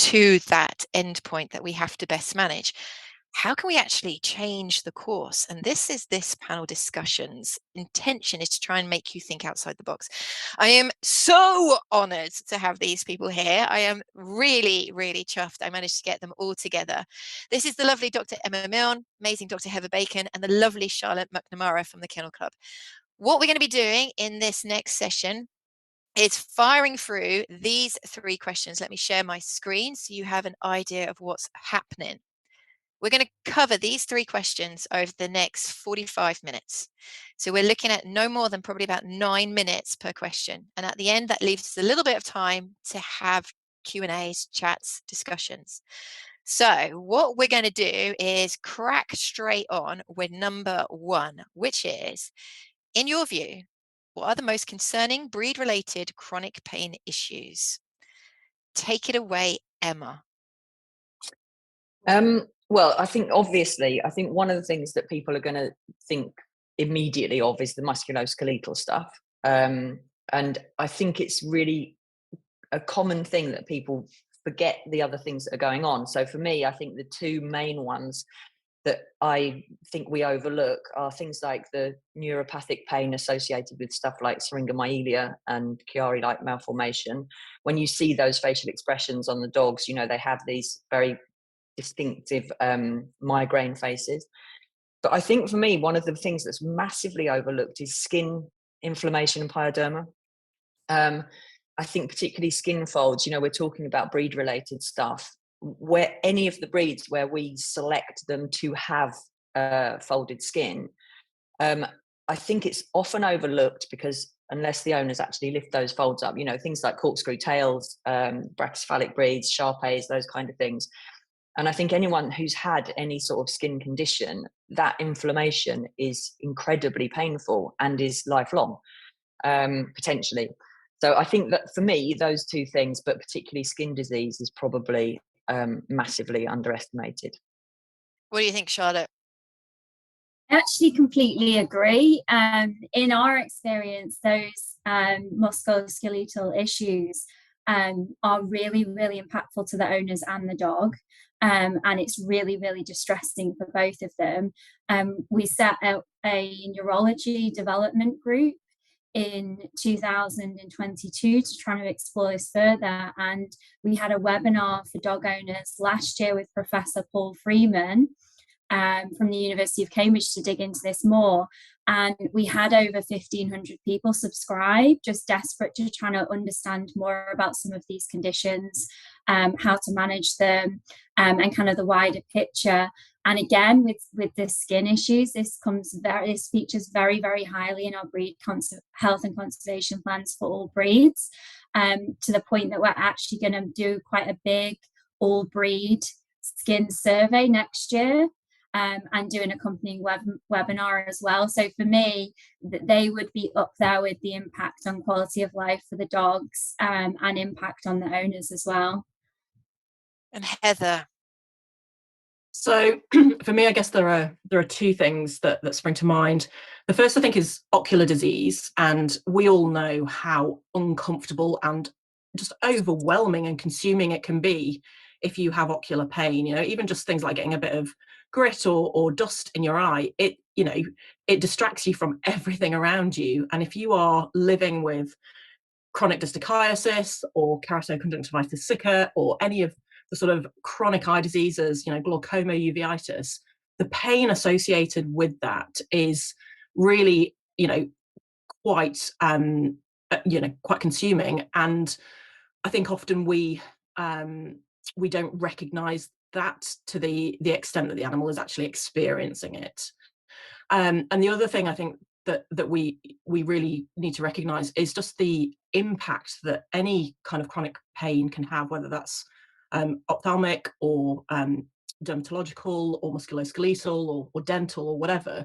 to that endpoint that we have to best manage. How can we actually change the course? And this panel discussion's intention is to try and make you think outside the box. I am so honoured to have these people here. I am really, really chuffed I managed to get them all together. This is the lovely Dr. Emma Milne, amazing Dr. Heather Bacon, and the lovely Charlotte McNamara from the Kennel Club. What we're going to be doing in this next session is firing through these 3 questions. Let me share my screen so you have an idea of what's happening. We're going to cover these 3 questions over the next 45 minutes. So we're looking at no more than probably about 9 minutes per question. And at the end, that leaves us a little bit of time to have Q&As, chats, discussions. So what we're going to do is crack straight on with number 1, which is, in your view, what are the most concerning breed-related chronic pain issues? Take it away, Emma. Well, I think obviously, one of the things that people are going to think immediately of is the musculoskeletal stuff. And I think it's really a common thing that people forget the other things that are going on. So for me, I think the 2 main ones that I think we overlook are things like the neuropathic pain associated with stuff like syringomyelia and Chiari-like malformation. When you see those facial expressions on the dogs, they have these very distinctive migraine faces. But I think for me, one of the things that's massively overlooked is skin inflammation and pyoderma. I think particularly skin folds, we're talking about breed related stuff, where any of the breeds where we select them to have folded skin, I think it's often overlooked because unless the owners actually lift those folds up, things like corkscrew tails, brachycephalic breeds, Shar-Peis, those kind of things. And I think anyone who's had any sort of skin condition, that inflammation is incredibly painful and is lifelong, potentially. So I think that for me, those 2 things, but particularly skin disease, is probably massively underestimated. What do you think, Charlotte? I actually completely agree. In our experience, those musculoskeletal issues are really, really impactful to the owners and the dog. And it's really, really distressing for both of them. We set out a neurology development group in 2022 to try to explore this further. And we had a webinar for dog owners last year with Professor Paul Freeman from the University of Cambridge to dig into this more. And we had over 1,500 people subscribe, just desperate to try to understand more about some of these conditions, how to manage them, and kind of the wider picture. And again, with the skin issues, this features very, very highly in our breed health and conservation plans for all breeds, to the point that we're actually going to do quite a big all breed skin survey next year. And do an accompanying webinar as well. So for me, they would be up there with the impact on quality of life for the dogs, and impact on the owners as well. And Heather. So for me, I guess there are 2 things that spring to mind. The first, I think, is ocular disease, and we all know how uncomfortable and just overwhelming and consuming it can be if you have ocular pain. Even just things like getting a bit of grit or dust in your eye, it distracts you from everything around you. And if you are living with chronic dystichiasis or keratoconjunctivitis sicca or any of the sort of chronic eye diseases, glaucoma, uveitis, the pain associated with that is really, quite quite consuming. And I think often we don't recognize that to the extent that the animal is actually experiencing it. And the other thing I think that we really need to recognize is just the impact that any kind of chronic pain can have, whether that's ophthalmic or dermatological or musculoskeletal or dental or whatever,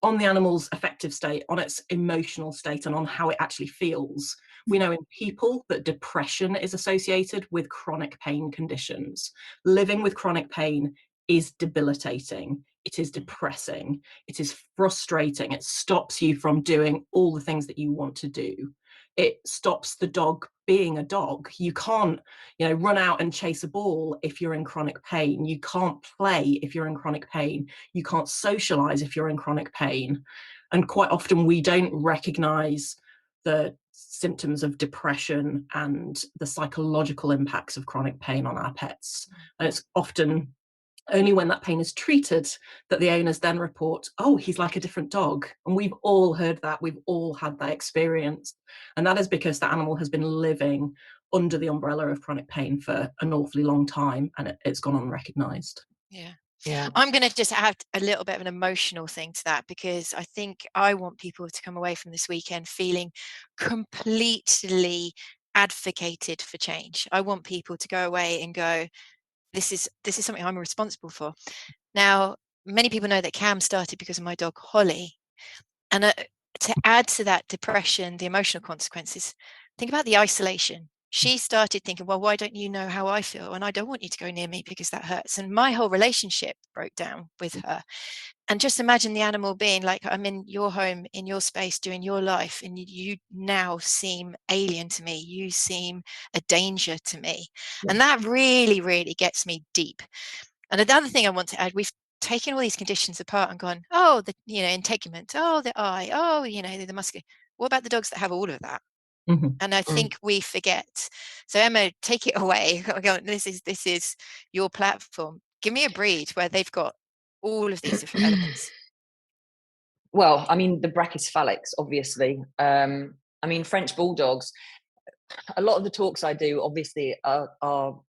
on the animal's affective state, on its emotional state, and on how it actually feels. We know in people that depression is associated with chronic pain conditions. Living with chronic pain is debilitating. It is depressing. It is frustrating. It stops you from doing all the things that you want to do. It stops the dog being a dog. You can't, run out and chase a ball if you're in chronic pain. You can't play if you're in chronic pain. You can't socialize if you're in chronic pain. And quite often we don't recognize the symptoms of depression and the psychological impacts of chronic pain on our pets. And it's often only when that pain is treated that the owners then report, oh, he's like a different dog. And we've all heard that. We've all had that experience. And that is because the animal has been living under the umbrella of chronic pain for an awfully long time, and it's gone unrecognised. Yeah. I'm going to just add a little bit of an emotional thing to that, because I think I want people to come away from this weekend feeling completely advocated for change. I want people to go away and go, this is something I'm responsible for. Now, many people know that Cam started because of my dog Holly, and to add to that depression, the emotional consequences, think about the isolation. She started thinking, well, why don't you know how I feel? And I don't want you to go near me because that hurts. And my whole relationship broke down with her. And just imagine the animal being like, I'm in your home, in your space, doing your life, and you now seem alien to me. You seem a danger to me. And that really, really gets me deep. And another thing I want to add, we've taken all these conditions apart and gone, oh, the integument, oh, the eye, oh, the muscular. What about the dogs that have all of that? Mm-hmm. And I think we forget. So Emma, take it away. This is your platform. Give me a breed where they've got all of these different elements. Well, I mean, the brachycephalics, obviously. I mean, French bulldogs. A lot of the talks I do, obviously, are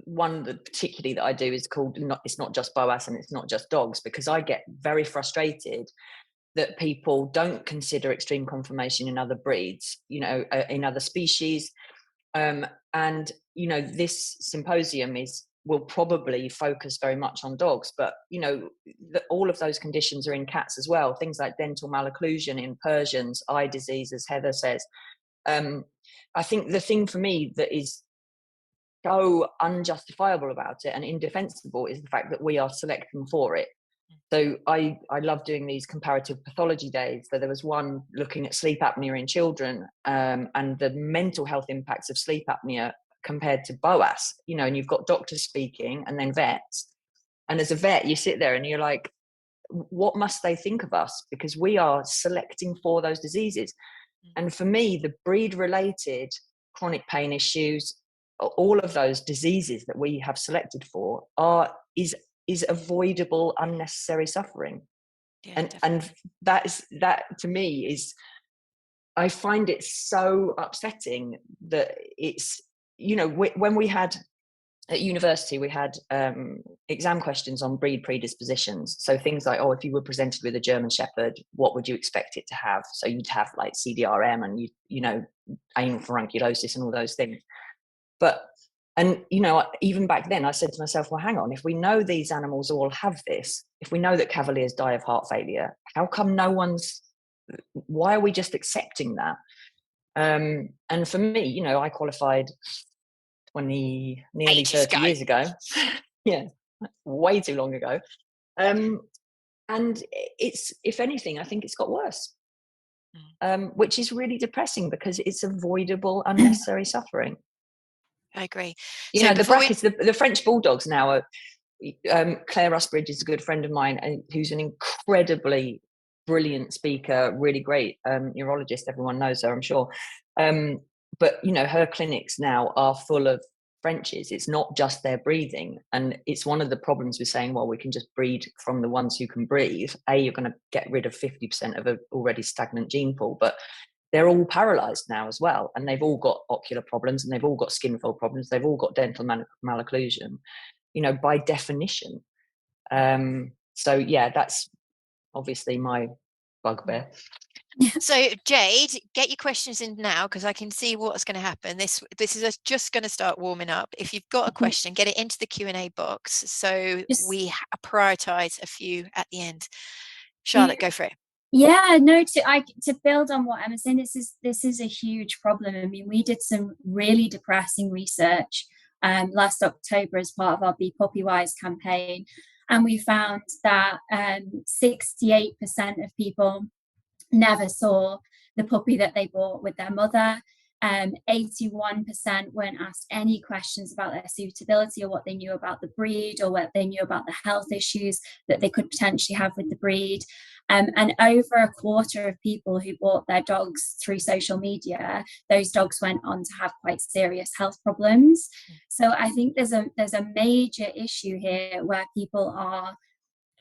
one that particularly that I do is called it's not just BOAS and it's not just dogs, because I get very frustrated that people don't consider extreme conformation in other breeds, in other species. And this symposium will probably focus very much on dogs, but all of those conditions are in cats as well. Things like dental malocclusion in Persians, eye disease, as Heather says. I think the thing for me that is so unjustifiable about it and indefensible is the fact that we are selecting for it. So I love doing these comparative pathology days. So there was one looking at sleep apnea in children, and the mental health impacts of sleep apnea compared to BOAS, and you've got doctors speaking and then vets. And as a vet, you sit there and you're like, what must they think of us? Because we are selecting for those diseases. And for me, the breed related chronic pain issues, all of those diseases that we have selected for is avoidable unnecessary suffering. And that to me is, I find it so upsetting that it's, when we had at university, we had exam questions on breed predispositions. So things like, if you were presented with a German Shepherd, what would you expect it to have? So you'd have like CDRM and anal furunculosis and all those things. And even back then I said to myself, well, hang on, if we know these animals all have this, if we know that Cavaliers die of heart failure, how come why are we just accepting that? And for me, I qualified nearly 30 years ago. Yeah, way too long ago. And it's, if anything, I think it's got worse, which is really depressing because it's avoidable unnecessary suffering. I agree. The French bulldogs now are, Claire Rusbridge is a good friend of mine and who's an incredibly brilliant speaker, really great neurologist. Everyone knows her, I'm sure. But her clinics now are full of Frenchies. It's not just their breathing, and it's one of the problems with saying, well, we can just breed from the ones who can breathe. You're going to get rid of 50% of an already stagnant gene pool, but they're all paralyzed now as well, and they've all got ocular problems, and they've all got skin fold problems, they've all got dental malocclusion, by definition. So yeah, that's obviously my bugbear. So Jade, get your questions in now, because I can see what's going to happen. This is just going to start warming up. If you've got a question, get it into the Q&A box so we prioritize a few at the end. Charlotte, go for it. Yeah, no, to build on what Emma's saying, this is a huge problem. I mean, we did some really depressing research last October as part of our Be Puppy Wise campaign, and we found that 68% of people never saw the puppy that they bought with their mother. 81% weren't asked any questions about their suitability or what they knew about the breed or what they knew about the health issues that they could potentially have with the breed. And over a quarter of people who bought their dogs through social media, those dogs went on to have quite serious health problems. So I think there's a major issue here where people are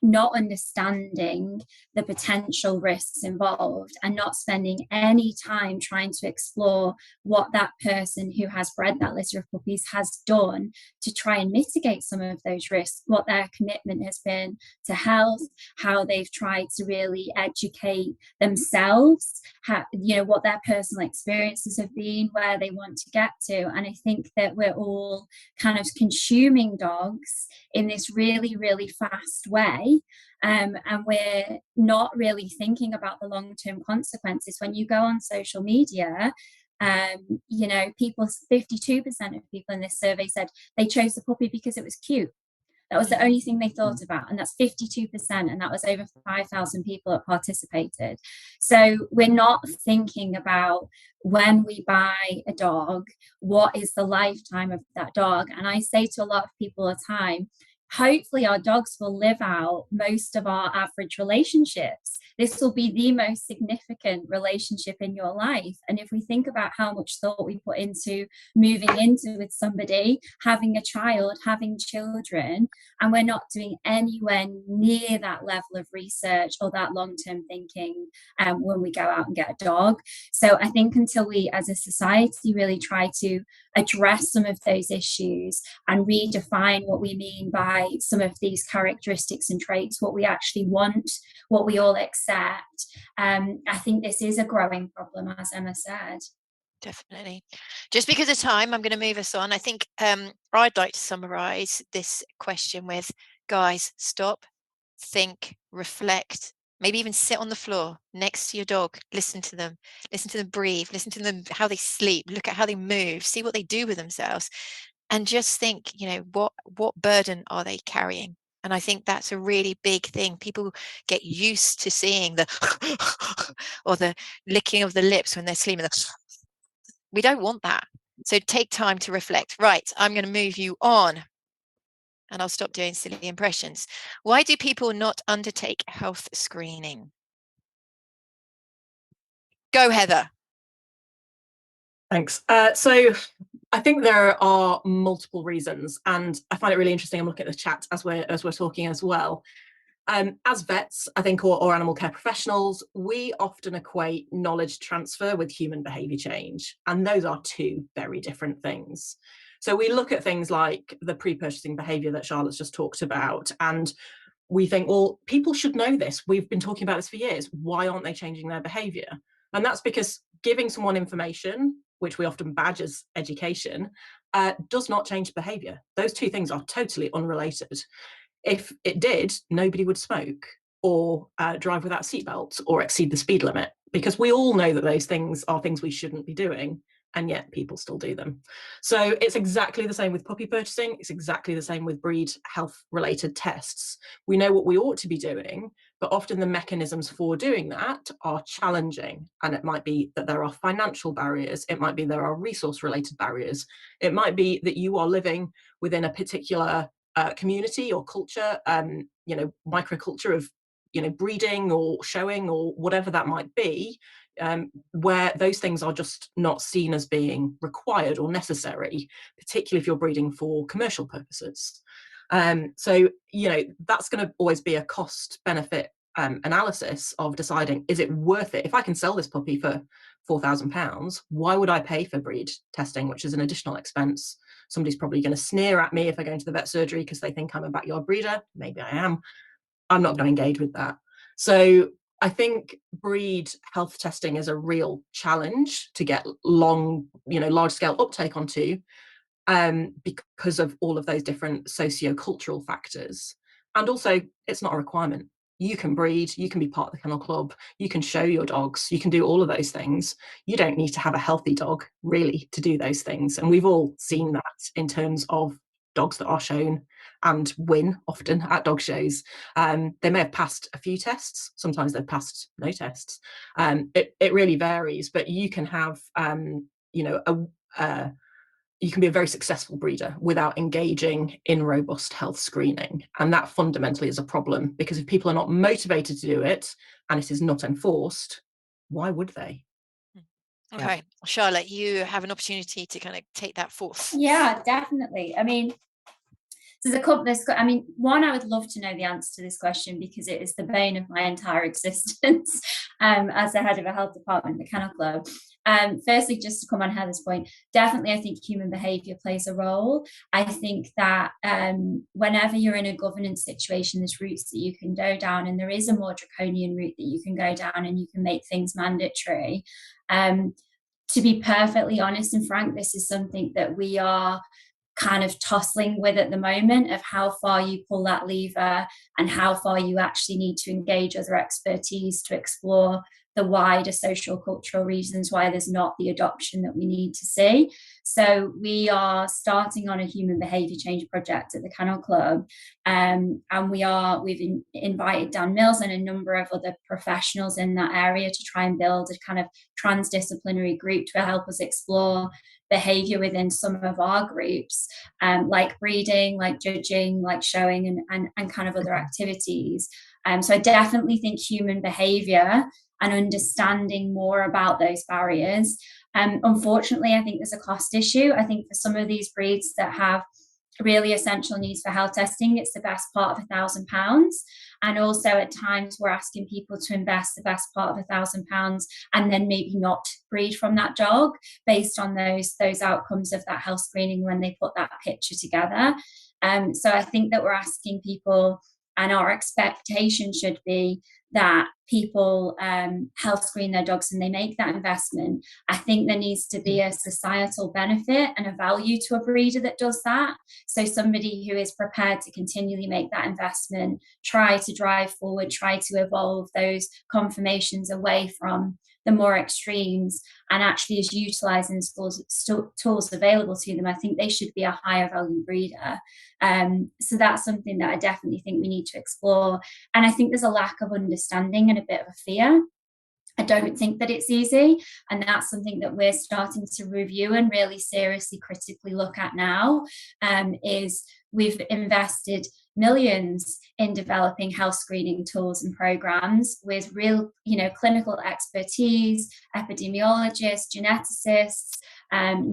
not understanding the potential risks involved and not spending any time trying to explore what that person who has bred that litter of puppies has done to try and mitigate some of those risks, what their commitment has been to health, how they've tried to really educate themselves, how, you know, what their personal experiences have been, where they want to get to. And I think that we're all kind of consuming dogs in this really, really fast way. And we're not really thinking about the long-term consequences. When you go on social media, you know, 52% of people in this survey said they chose the puppy because it was cute. That was the only thing they thought about, and that's 52%, and that was over 5,000 people that participated. So we're not thinking about, when we buy a dog, what is the lifetime of that dog? And I say to a lot of people all the time, hopefully our dogs will live out most of our average relationships. This will be the most significant relationship in your life. And if we think about how much thought we put into moving into with somebody, having a child, having children, and we're not doing anywhere near that level of research or that long-term thinking when we go out and get a dog. So I think until we as a society really try to address some of those issues and redefine what we mean by some of these characteristics and traits, what we actually want, what we all accept, I think this is a growing problem, as Emma said. Definitely. Just because of time, I'm going to move us on. I think I'd like to summarize this question with, guys, stop, think, reflect, maybe even sit on the floor next to your dog, listen to them breathe, listen to them, how they sleep, look at how they move, see what they do with themselves, and just think, you know, what burden are they carrying? And I think that's a really big thing. People get used to seeing the or the licking of the lips when they're sleeping. We don't want that. So take time to reflect. Right, I'm going to move you on, and I'll stop doing silly impressions. Why do people not undertake health screening? Go, Heather. Thanks. So I think there are multiple reasons, and I find it really interesting. I'm looking at the chat as we're talking as well. As vets, I think, or animal care professionals, we often equate knowledge transfer with human behaviour change, and those are two very different things. So we look at things like the pre-purchasing behaviour that Charlotte's just talked about, and we think, well, people should know this. We've been talking about this for years. Why aren't they changing their behaviour? And that's because giving someone information, which we often badge as education, does not change behaviour. Those two things are totally unrelated. If it did, nobody would smoke or drive without seatbelts or exceed the speed limit, because we all know that those things are things we shouldn't be doing, and yet people still do them. So it's exactly the same with puppy purchasing. It's exactly the same with breed health related tests. We know what we ought to be doing, but often the mechanisms for doing that are challenging. And it might be that there are financial barriers. It might be there are resource related barriers. It might be that you are living within a particular community or culture, you know, microculture of, you know, breeding or showing or whatever that might be, where those things are just not seen as being required or necessary, particularly if you're breeding for commercial purposes. So, you know, that's going to always be a cost benefit analysis of deciding, is it worth it? If I can sell this puppy for £4,000, why would I pay for breed testing, which is an additional expense? Somebody's probably going to sneer at me if I go into the vet surgery because they think I'm a backyard breeder. Maybe I am. I'm not going to engage with that. So I think breed health testing is a real challenge to get large scale uptake onto, because of all of those different socio-cultural factors. And also, it's not a requirement. You can breed, you can be part of the kennel club, you can show your dogs, you can do all of those things. You don't need to have a healthy dog, really, to do those things. And we've all seen that in terms of dogs that are shown and win often at dog shows. They may have passed a few tests, sometimes they've passed no tests. It really varies, but you can have you can be a very successful breeder without engaging in robust health screening. And that fundamentally is a problem, because if people are not motivated to do it and it is not enforced, why would they? Okay, Charlotte, you have an opportunity to kind of take that forth. Yeah, definitely. I mean, there's a couple. One, I would love to know the answer to this question, because it is the bane of my entire existence as the head of a health department at the Kennel Club. Firstly, just to come on Heather's point, definitely I think human behaviour plays a role. I think that whenever you're in a governance situation, there's routes that you can go down, and there is a more draconian route that you can go down, and you can make things mandatory. To be perfectly honest and frank, this is something that we are kind of tussling with at the moment, of how far you pull that lever and how far you actually need to engage other expertise to explore the wider social cultural reasons why there's not the adoption that we need to see. So we are starting on a human behaviour change project at the Kennel Club, and we've invited Dan Mills and a number of other professionals in that area to try and build a kind of transdisciplinary group to help us explore behavior within some of our groups, like breeding, like judging, like showing, and kind of other activities. So I definitely think human behavior and understanding more about those barriers. Unfortunately, I think there's a cost issue. I think for some of these breeds that have really essential needs for health testing, it's the best part of £1,000. And also at times we're asking people to invest the best part of £1,000 and then maybe not breed from that dog based on those outcomes of that health screening when they put that picture together. So I think that we're asking people, and our expectation should be that people health screen their dogs and they make that investment. I think there needs to be a societal benefit and a value to a breeder that does that. So somebody who is prepared to continually make that investment, try to drive forward, try to evolve those conformations away from the more extremes, and actually is utilising tools available to them. I think they should be a higher value breeder. So that's something that I definitely think we need to explore. And I think there's a lack of understanding and a bit of a fear. I don't think that it's easy, and that's something that we're starting to review and really seriously critically look at now. Is we've invested millions in developing health screening tools and programs with real, clinical expertise, epidemiologists, geneticists,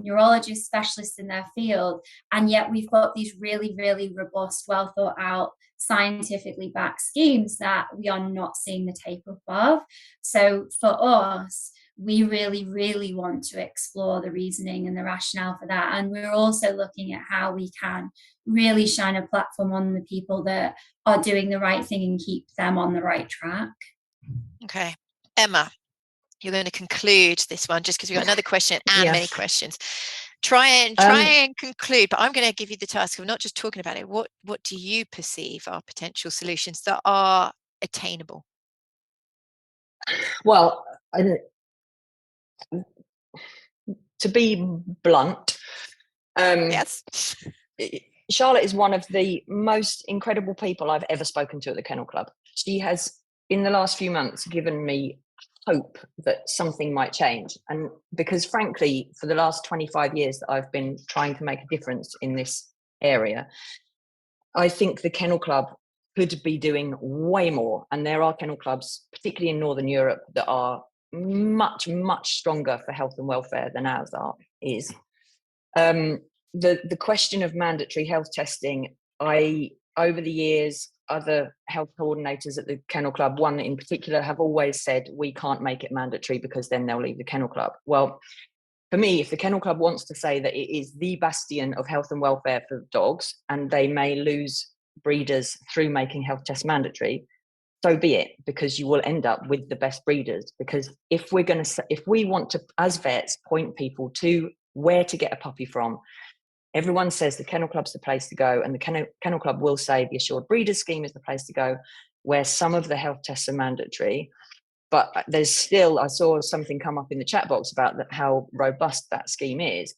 neurologists, specialists in their field, and yet we've got these really, really robust, well thought out, scientifically backed schemes that we are not seeing the tape above. So for us, we really, really want to explore the reasoning and the rationale for that. And we're also looking at how we can really shine a platform on the people that are doing the right thing and keep them on the right track. Okay. Emma, you're going to conclude this one, just because we've got another question and many questions. Try and conclude, but I'm going to give you the task of not just talking about it. What do you perceive are potential solutions that are attainable? Well, to be blunt, Yes. Charlotte is one of the most incredible people I've ever spoken to at the Kennel Club. She has, in the last few months, given me hope that something might change. And because frankly, for the last 25 years that I've been trying to make a difference in this area, I think the Kennel Club could be doing way more. And there are kennel clubs, particularly in Northern Europe, that are much, much stronger for health and welfare than ours is. The question of mandatory health testing, over the years, other health coordinators at the Kennel Club, one in particular, have always said, we can't make it mandatory because then they'll leave the Kennel Club. Well, for me, if the Kennel Club wants to say that it is the bastion of health and welfare for dogs, and they may lose breeders through making health tests mandatory, so be it, because you will end up with the best breeders. Because if we want to, as vets, point people to where to get a puppy from, everyone says the Kennel Club's the place to go, and the Kennel Club will say the Assured Breeders Scheme is the place to go, where some of the health tests are mandatory. But there's still, I saw something come up in the chat box about how robust that scheme is.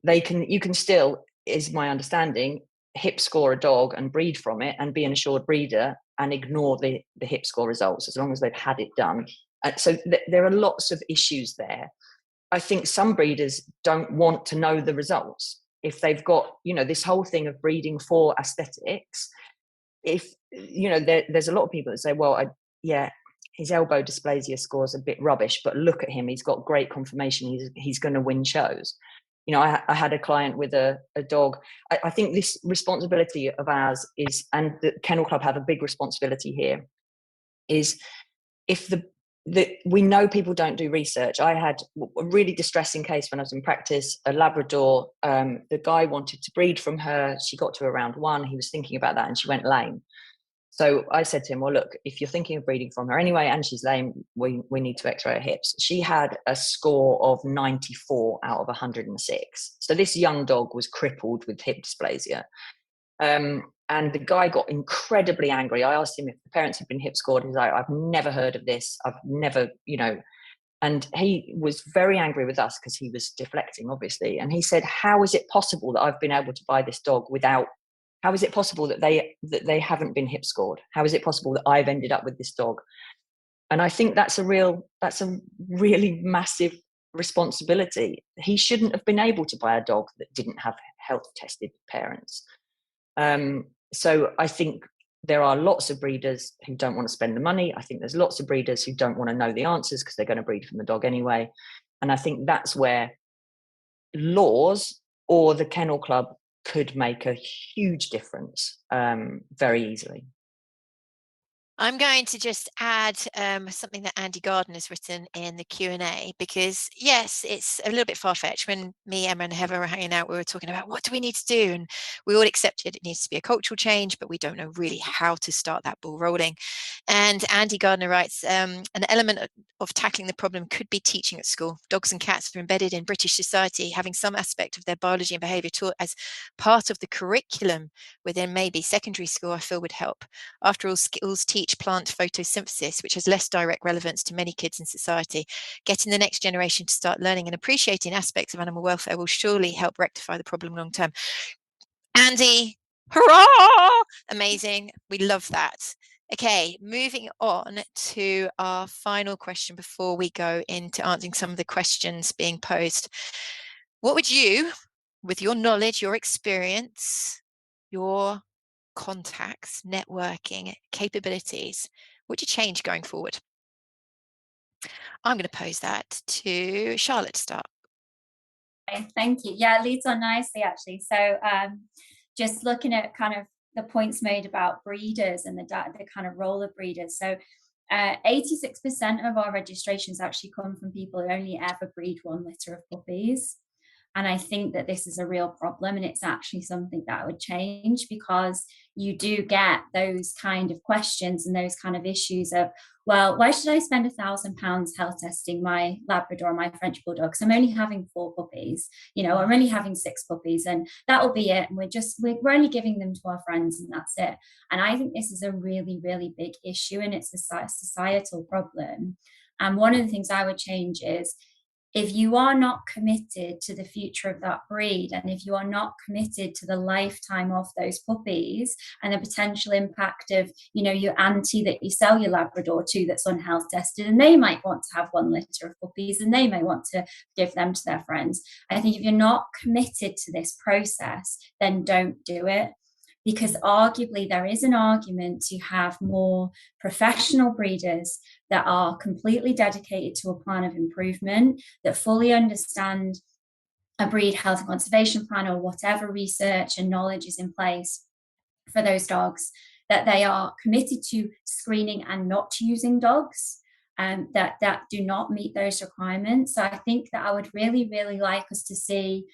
You can still, is my understanding, hip score a dog and breed from it and be an assured breeder and ignore the hip score results as long as they've had it done. So there are lots of issues there. I think some breeders don't want to know the results. If they've got, this whole thing of breeding for aesthetics, if, there's a lot of people that say, well, his elbow dysplasia score is a bit rubbish, but look at him, he's got great conformation, he's going to win shows. I had a client with a dog. I think this responsibility of ours is, and the Kennel Club have a big responsibility here, is if we know people don't do research. I had a really distressing case when I was in practice, a Labrador. The guy wanted to breed from her. She got to around 1. He was thinking about that and she went lame. So I said to him, well, look, if you're thinking of breeding from her anyway, and she's lame, we need to x-ray her hips. She had a score of 94 out of 106. So this young dog was crippled with hip dysplasia. And the guy got incredibly angry. I asked him if the parents had been hip scored. He's like, I've never heard of this. I've never, and he was very angry with us because he was deflecting, obviously. And he said, how is it possible that I've been able to buy this dog without, how is it possible that they haven't been hip scored? How is it possible that I've ended up with this dog? And I think that's a really massive responsibility. He shouldn't have been able to buy a dog that didn't have health tested parents. So I think there are lots of breeders who don't want to spend the money. I think there's lots of breeders who don't want to know the answers because they're going to breed from the dog anyway. And I think that's where laws or the Kennel Club could make a huge difference very easily. I'm going to just add something that Andy Garden has written in the Q&A, because yes, it's a little bit far-fetched. When me, Emma and Heather were hanging out, we were talking about what do we need to do, and we all accepted it needs to be a cultural change, but we don't know really how to start that ball rolling. And Andy Gardner writes, an element of tackling the problem could be teaching at school. Dogs and cats are embedded in British society, having some aspect of their biology and behaviour taught as part of the curriculum within maybe secondary school, I feel would help. After all, schools teach plant photosynthesis, which has less direct relevance to many kids in society. Getting the next generation to start learning and appreciating aspects of animal welfare will surely help rectify the problem long term. Andy, hurrah! Amazing. We love that. Okay, moving on to our final question before we go into answering some of the questions being posed. What would you, with your knowledge, your experience, your contacts, networking, capabilities, what would you change going forward? I'm going to pose that to Charlotte to start. Okay, thank you. Yeah, it leads on nicely, actually. So just looking at kind of the points made about breeders and the kind of role of breeders. So 86% of our registrations actually come from people who only ever breed 1 litter of puppies. And I think that this is a real problem, and it's actually something that would change, because you do get those kind of questions and those kind of issues of, well, why should I spend £1,000 health testing my Labrador or my French Bulldog? Because I'm only having 4 puppies, I'm only having 6 puppies, and that'll be it. And we're only giving them to our friends, and that's it. And I think this is a really, really big issue, and it's a societal problem. And one of the things I would change is, if you are not committed to the future of that breed, and if you are not committed to the lifetime of those puppies and the potential impact of, your auntie that you sell your Labrador to that's unhealth tested, and they might want to have 1 litter of puppies and they may want to give them to their friends. I think if you're not committed to this process, then don't do it. Because arguably there is an argument to have more professional breeders that are completely dedicated to a plan of improvement, that fully understand a breed health and conservation plan, or whatever research and knowledge is in place for those dogs, that they are committed to screening and not using dogs that do not meet those requirements. So I think that I would really, really like us to see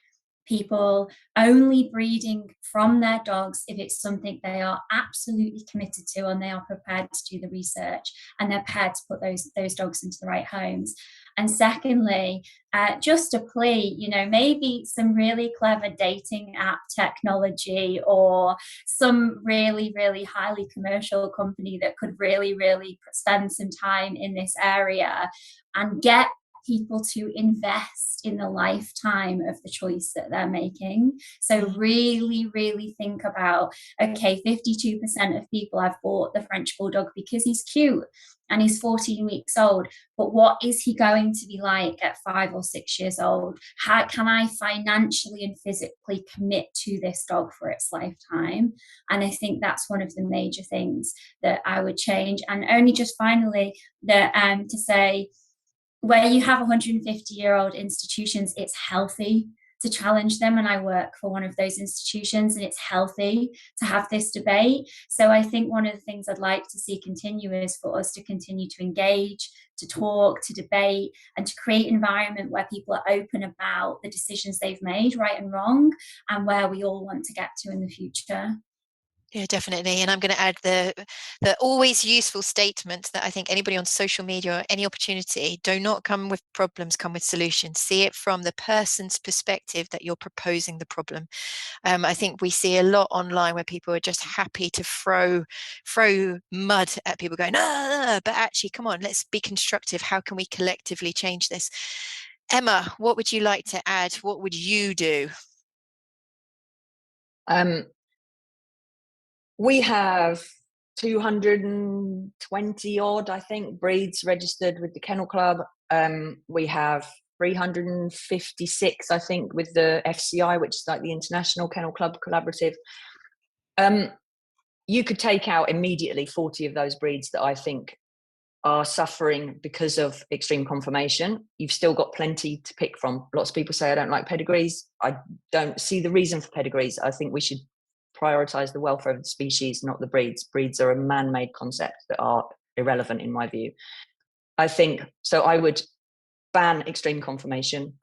people only breeding from their dogs if it's something they are absolutely committed to and they are prepared to do the research and they're prepared to put those dogs into the right homes. And secondly, just a plea, maybe some really clever dating app technology, or some really, really highly commercial company that could really, really spend some time in this area and get people to invest in the lifetime of the choice that they're making. So really, really think about, okay, 52% of people have bought the French Bulldog because he's cute and he's 14 weeks old, but what is he going to be like at 5 or 6 years old? How can I financially and physically commit to this dog for its lifetime? And I think that's one of the major things that I would change. And only just finally, that to say, where you have 150-year-old institutions, it's healthy to challenge them. And I work for one of those institutions, and it's healthy to have this debate. So I think one of the things I'd like to see continue is for us to continue to engage, to talk, to debate, and to create an environment where people are open about the decisions they've made, right and wrong, and where we all want to get to in the future. Yeah, definitely. And I'm going to add the always useful statement that I think anybody on social media or any opportunity, do not come with problems, come with solutions. See it from the person's perspective that you're proposing the problem. I think we see a lot online where people are just happy to throw mud at people going, ah, but actually, come on, let's be constructive. How can we collectively change this? Emma, what would you like to add? What would you do? We have 220 odd, I think, breeds registered with the Kennel Club. We have 356, I think, with the FCI, which is like the International Kennel Club Collaborative. You could take out immediately 40 of those breeds that I think are suffering because of extreme conformation. You've still got plenty to pick from. Lots of people say, I don't like pedigrees. I don't see the reason for pedigrees. I think we should prioritize the welfare of the species, not the breeds. Breeds are a man-made concept that are irrelevant in my view. I think so. I would ban extreme conformation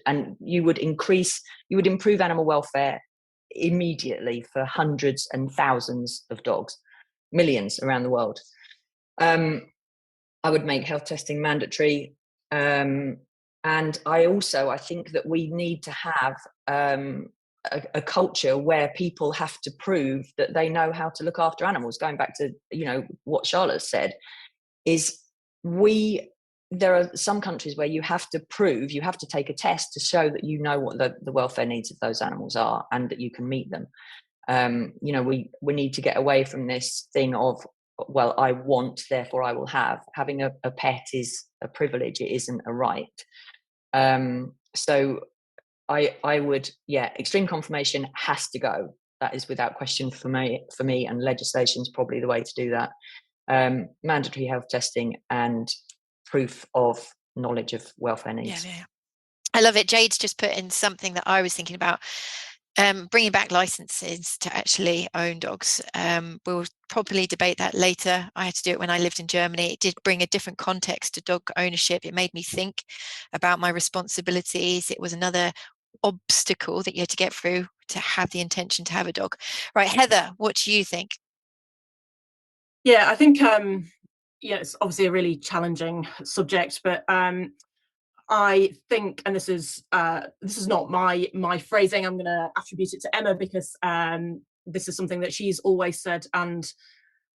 and you would improve animal welfare immediately for hundreds and thousands of dogs, millions around the world. I would make health testing mandatory. And I think that we need to have a culture where people have to prove that they know how to look after animals. Going back to what Charlotte said, is there are some countries where you have to take a test to show that you know what the welfare needs of those animals are and that you can meet them. We need to get away from this thing of, well, I want, therefore I will have. Having a pet is a privilege, it isn't a right. So I would, extreme conformation has to go. That is without question for me, and legislation is probably the way to do that. Mandatory health testing and proof of knowledge of welfare needs. Yeah. I love it. Jade's just put in something that I was thinking about. Bringing back licenses to actually own dogs. We'll probably debate that later. I had to do it when I lived in Germany. It did bring a different context to dog ownership. It made me think about my responsibilities. It was another obstacle that you had to get through to have the intention to have a dog. Right, Heather, what do you think? Yeah, I think it's obviously a really challenging subject, but I think, and this is not my phrasing, I'm going to attribute it to Emma because this is something that she's always said, and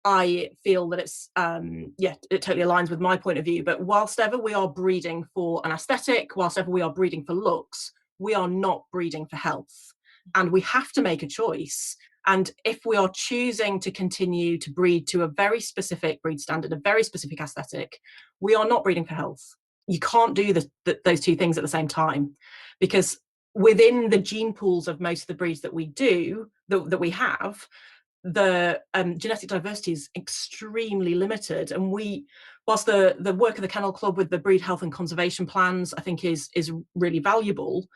I feel that it's it totally aligns with my point of view. But whilst ever we are breeding for an aesthetic, whilst ever we are breeding for looks, we are not breeding for health, and we have to make a choice. And if we are choosing to continue to breed to a very specific breed standard, a very specific aesthetic, we are not breeding for health. You can't do those two things at the same time, because within the gene pools of most of the breeds that we do, that we have, the genetic diversity is extremely limited. And whilst the work of the Kennel Club with the breed health and conservation plans, I think is really valuable,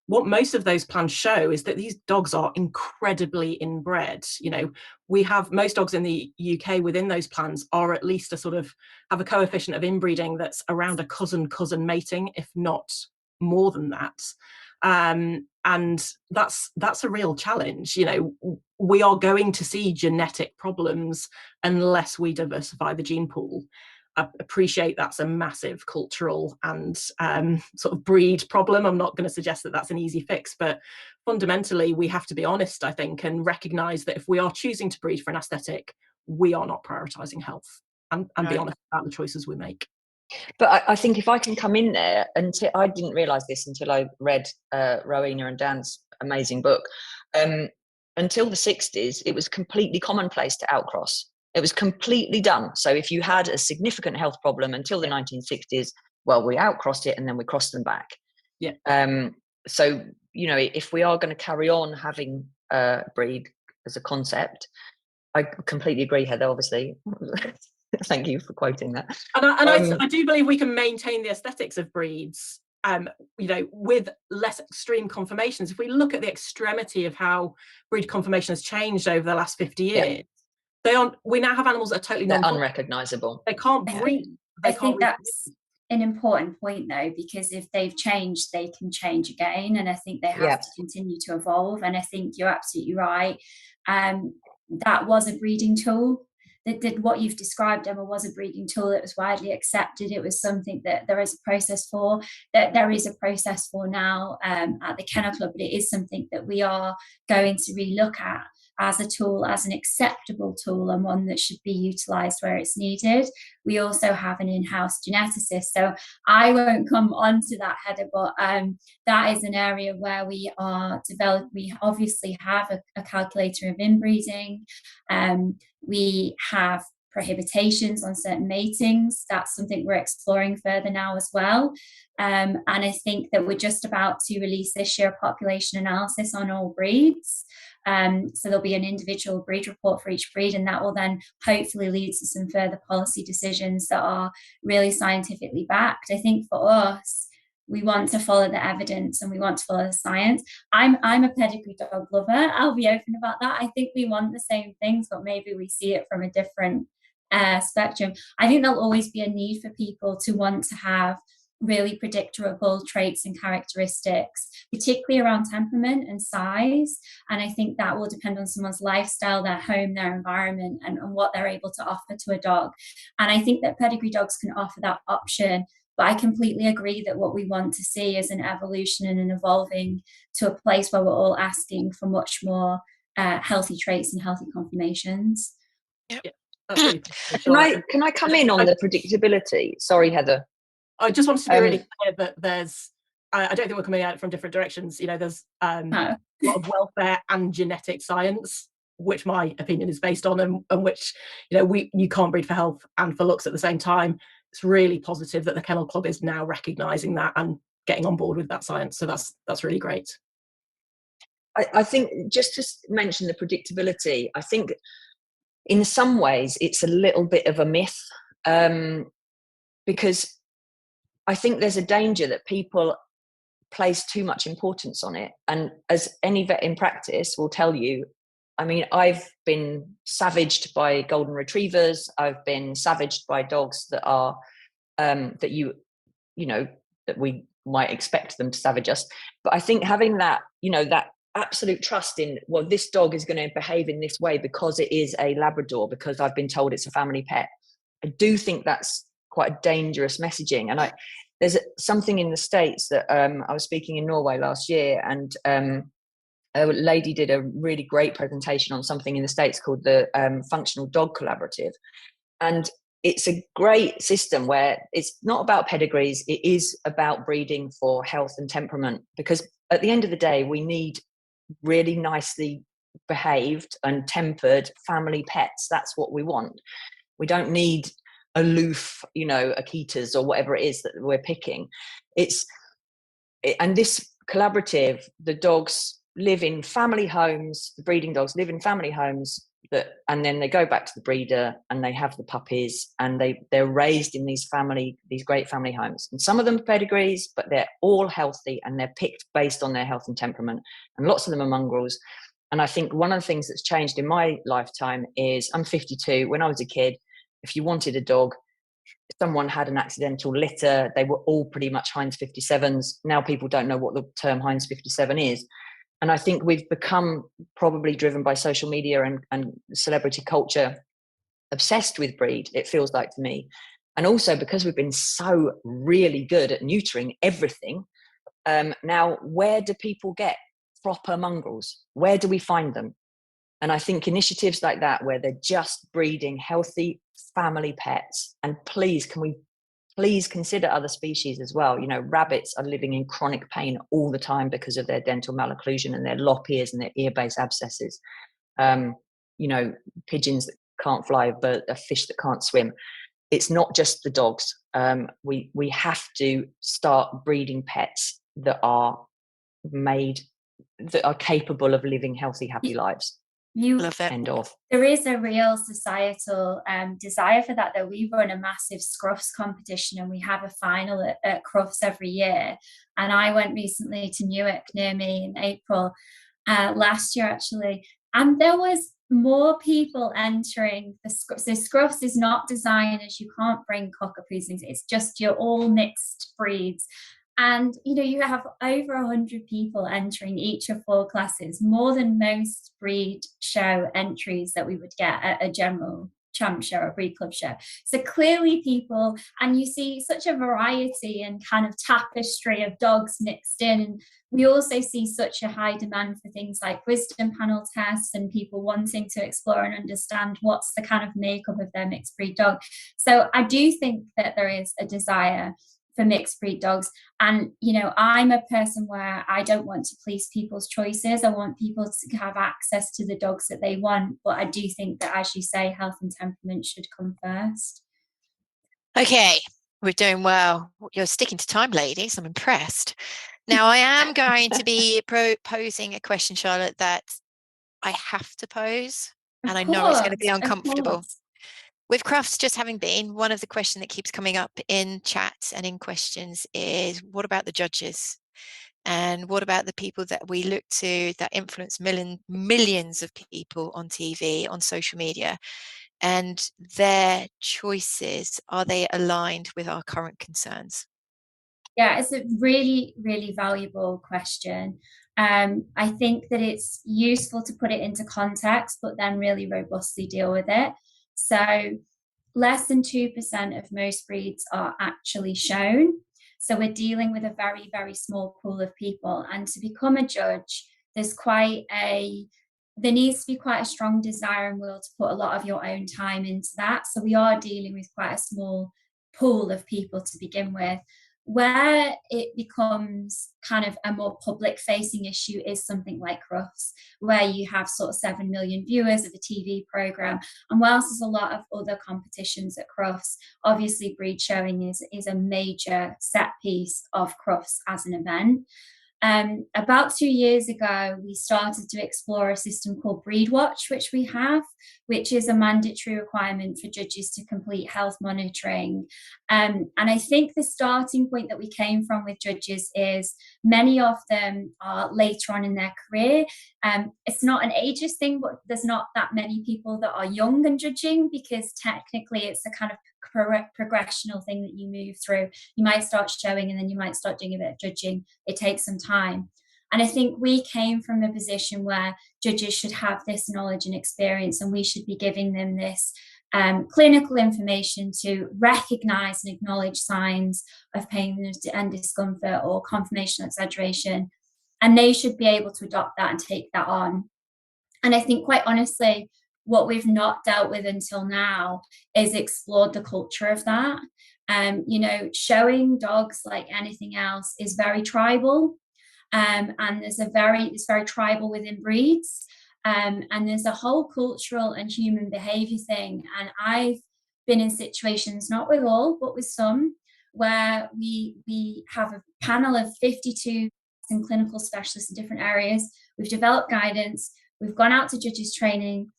what most of those plans show is that these dogs are incredibly inbred. We have most dogs in the UK within those plans are at least have a coefficient of inbreeding that's around a cousin mating, if not more than that. And that's a real challenge. We are going to see genetic problems unless we diversify the gene pool. I appreciate that's a massive cultural and sort of breed problem. I'm not going to suggest that that's an easy fix, but fundamentally we have to be honest, I think, and recognise that if we are choosing to breed for an aesthetic, we are not prioritising health, and be honest about the choices we make. But I think if I can come in there, until I didn't realise this until I read Rowena and Dan's amazing book. Until the 60s, it was completely commonplace to outcross. It was completely done. So if you had a significant health problem until the 1960s, well, we outcrossed it and then we crossed them back. Yeah. So, you know, if we are going to carry on having breed as a concept, I completely agree, Heather, obviously. Thank you for quoting that. And I do believe we can maintain the aesthetics of breeds, you know, with less extreme conformations. If we look at the extremity of how breed conformation has changed over the last 50 years, we now have animals that are totally unrecognizable. They can't breed. I think that's an important point, though, because if they've changed, they can change again. And I think they have to continue to evolve. And I think you're absolutely right. That was a breeding tool. That did what you've described, Emma, was a breeding tool that was widely accepted. It was something that there is a process for, that there is a process for now at the Kennel Club, but it is something that we are going to relook at as a tool, as an acceptable tool, and one that should be utilised where it's needed. We also have an in-house geneticist, so I won't come on to that, Heather, but that is an area where we are developing. We obviously have a calculator of inbreeding. We have prohibitations on certain matings. That's something we're exploring further now as well. And I think that we're just about to release this year a population analysis on all breeds. So there'll be an individual breed report for each breed, and that will then hopefully lead to some further policy decisions that are really scientifically backed. I think for us, we want to follow the evidence and we want to follow the science. I'm a pedigree dog lover. I'll be open about that. I think we want the same things, but maybe we see it from a different spectrum. I think there'll always be a need for people to want to have really predictable traits and characteristics, particularly around temperament and size. And I think that will depend on someone's lifestyle, their home, their environment, and what they're able to offer to a dog. And I think that pedigree dogs can offer that option. But I completely agree that what we want to see is an evolution and an evolving to a place where we're all asking for much more healthy traits and healthy conformations. Yeah, that's really can I come in on the predictability? Sorry, Heather. I just wanted to be really clear that there's, I don't think we're coming at it from different directions. You know, there's a lot of welfare and genetic science, which my opinion is based on, and which, you know, you can't breed for health and for looks at the same time. It's really positive that the Kennel Club is now recognising that and getting on board with that science. So that's really great. I think just to mention the predictability, I think in some ways it's a little bit of a myth, because I think there's a danger that people place too much importance on it. And as any vet in practice will tell you, I mean, I've been savaged by golden retrievers. I've been savaged by dogs that are, that you know, that we might expect them to savage us. But I think having that, you know, that absolute trust in, well, this dog is going to behave in this way because it is a Labrador, because I've been told it's a family pet. I do think that's quite a dangerous messaging. And there's something in the States that I was speaking in Norway last year, and a lady did a really great presentation on something in the States called the Functional Dog Collaborative. And it's a great system where it's not about pedigrees, it is about breeding for health and temperament, because at the end of the day, we need really nicely behaved and tempered family pets. That's what we want. We don't need aloof, you know, Akitas or whatever it is that we're picking. And this collaborative, the dogs live in family homes, the breeding dogs live in family homes, and then they go back to the breeder and they have the puppies, and they're raised in these great family homes. And some of them are pedigrees, but they're all healthy and they're picked based on their health and temperament. And lots of them are mongrels. And I think one of the things that's changed in my lifetime is, I'm 52. When I was a kid, if you wanted a dog, if someone had an accidental litter, they were all pretty much Heinz 57s. Now people don't know what the term Heinz 57 is. And I think we've become, probably driven by social media and celebrity culture, obsessed with breed, it feels like to me. And also because we've been so really good at neutering everything, now where do people get proper mongrels? Where do we find them? And I think initiatives like that, where they're just breeding healthy family pets, and please, can we please consider other species as well. You know, rabbits are living in chronic pain all the time because of their dental malocclusion and their lop ears and their ear base abscesses. You know, pigeons that can't fly, a fish that can't swim. It's not just the dogs. We have to start breeding pets that are capable of living healthy, happy lives. Love it. End of. There is a real societal desire for that, though. We run a massive Scruffs competition and we have a final at Crufts every year. And I went recently to Newark near me in April last year, actually. And there was more people entering the Scruffs. So Scruffs is not designed as, you can't bring cockapoos, it's just you're all mixed breeds. And, you know, you have over 100 people entering each of 4 classes, more than most breed show entries that we would get at a general champ show or breed club show. So clearly people, and you see such a variety and kind of tapestry of dogs mixed in. And we also see such a high demand for things like wisdom panel tests and people wanting to explore and understand what's the kind of makeup of their mixed breed dog. So I do think that there is a desire for mixed breed dogs. And, you know, I'm a person where I don't want to police people's choices. I want people to have access to the dogs that they want. But I do think that, as you say, health and temperament should come first. Okay, we're doing well. You're sticking to time, ladies. I'm impressed. Now, I am going to be posing a question, Charlotte, that I have to pose. And I know it's going to be uncomfortable. With Crufts just having been, one of the questions that keeps coming up in chats and in questions is, what about the judges? And what about the people that we look to that influence millions of people on TV, on social media, and their choices? Are they aligned with our current concerns? Yeah, it's a really, really valuable question. I think that it's useful to put it into context, but then really robustly deal with it. So less than 2% of most breeds are actually shown. So we're dealing with a very, very small pool of people. And to become a judge, there needs to be quite a strong desire and will to put a lot of your own time into that. So we are dealing with quite a small pool of people to begin with. Where it becomes kind of a more public facing issue is something like Crufts, where you have sort of 7 million viewers of a TV program. And whilst there's a lot of other competitions at Crufts, obviously breed showing is a major set piece of Crufts as an event. About 2 years ago, we started to explore a system called Breed Watch, which we have, which is a mandatory requirement for judges to complete health monitoring. And I think the starting point that we came from with judges is many of them are later on in their career. It's not an ageist thing, but there's not that many people that are young and judging, because technically it's a kind of progressional thing that you move through. You might start showing and then you might start doing a bit of judging. It takes some time. And I think we came from a position where judges should have this knowledge and experience, and we should be giving them this clinical information to recognize and acknowledge signs of pain and discomfort or conformational exaggeration. And they should be able to adopt that and take that on. And I think, quite honestly, what we've not dealt with until now is explored the culture of that. You know, showing dogs like anything else is very tribal. And it's very tribal within breeds. And there's a whole cultural and human behavior thing. And I've been in situations, not with all, but with some, where we have a panel of 52 and clinical specialists in different areas. We've developed guidance. We've gone out to judges training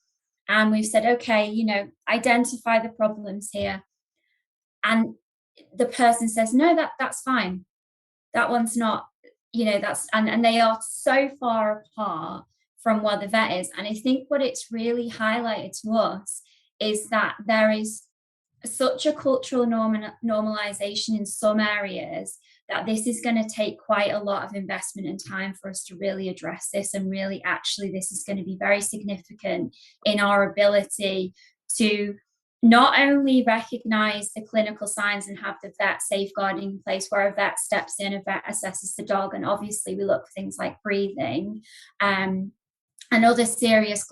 and we've said, okay, you know, identify the problems here. And the person says, no, that's fine. That one's not, you know, and they are so far apart from where the vet is. And I think what it's really highlighted to us is that there is such a cultural normalization in some areas that this is going to take quite a lot of investment and time for us to really address this. And really, actually, this is going to be very significant in our ability to not only recognize the clinical signs and have the vet safeguarding in place where a vet steps in, a vet assesses the dog, and obviously we look for things like breathing, and other serious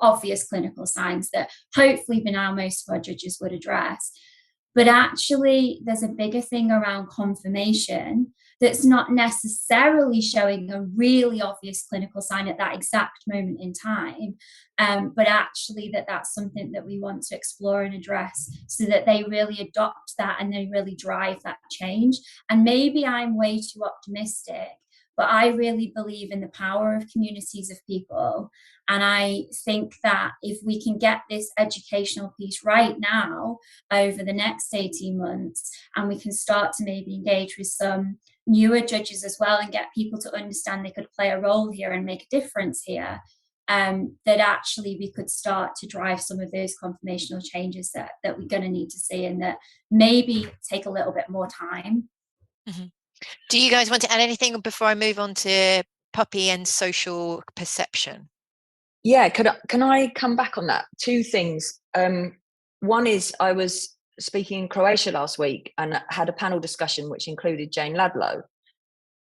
obvious clinical signs that hopefully by now most of our judges would address. But actually, there's a bigger thing around confirmation that's not necessarily showing a really obvious clinical sign at that exact moment in time, but actually that's something that we want to explore and address, so that they really adopt that and they really drive that change. And maybe I'm way too optimistic, but I really believe in the power of communities of people. And I think that if we can get this educational piece right now over the next 18 months, and we can start to maybe engage with some newer judges as well and get people to understand they could play a role here and make a difference here, that actually we could start to drive some of those conformational changes that we're going to need to see, and that maybe take a little bit more time. Mm-hmm. Do you guys want to add anything before I move on to puppy and social perception? Yeah, can I come back on that? Two things. One is, I was speaking in Croatia last week and had a panel discussion which included Jane Ladlow.